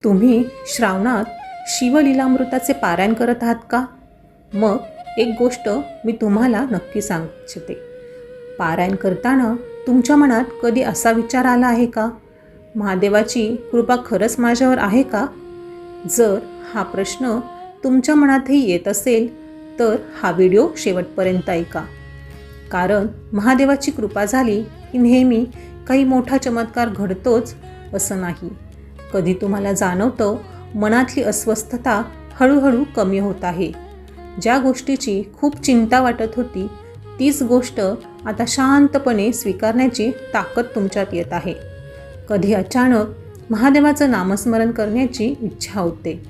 तुम्ही श्रावणात शिवलीलामृताचे पारायण करत आहात का? मग एक गोष्ट मी तुम्हाला नक्की सांगू इच्छिते. पारायण करताना तुमच्या मनात कधी असा विचार आला आहे का, महादेवाची कृपा खरंच माझ्यावर आहे का? जर हा प्रश्न तुमच्या मनातही येत असेल तर हा व्हिडिओ शेवटपर्यंत ऐका. कारण महादेवाची कृपा झाली की नेहमी काही मोठा चमत्कार घडतोच असं नाही. कधी तुम्हाला जाणवतं मनातली अस्वस्थता हळूहळू कमी होत आहे. ज्या गोष्टीची खूप चिंता वाटत होती तीच गोष्ट आता शांतपणे स्वीकारण्याची ताकद तुमच्यात येत आहे. कधी अचानक महादेवाचं नामस्मरण करण्याची इच्छा होते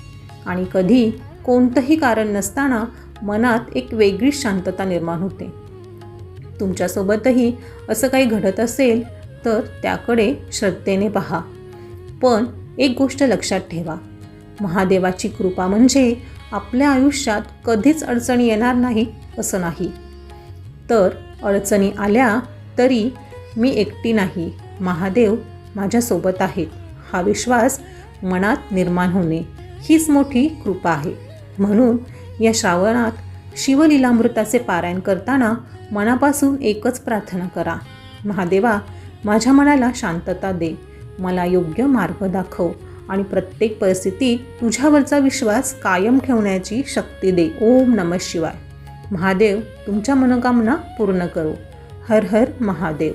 आणि कधी कोणतंही कारण नसताना मनात एक वेगळीच शांतता निर्माण होते. तुमच्यासोबतही असं काही घडत असेल तर त्याकडे श्रद्धेने पहा. पण एक गोष्ट लक्षात ठेवा, महादेवाची कृपा म्हणजे आपल्या आयुष्यात कधीच अडचणी येणार नाही असं नाही. तर अडचणी आल्या तरी मी एकटी नाही, महादेव माझ्यासोबत आहेत हा विश्वास मनात निर्माण होणे हीच मोठी कृपा आहे. म्हणून या श्रावणात शिवलीलामृताचे पारायण करताना मनापासून एकच प्रार्थना करा, महादेवा माझ्या मनाला शांतता दे, मला योग्य मार्ग दाखव आणि प्रत्येक परिस्थितीत तुझ्यावरचा विश्वास कायम ठेवण्याची शक्ती दे. ओम नमः शिवाय. महादेव तुमच्या मनोकामना पूर्ण करो. हर हर महादेव.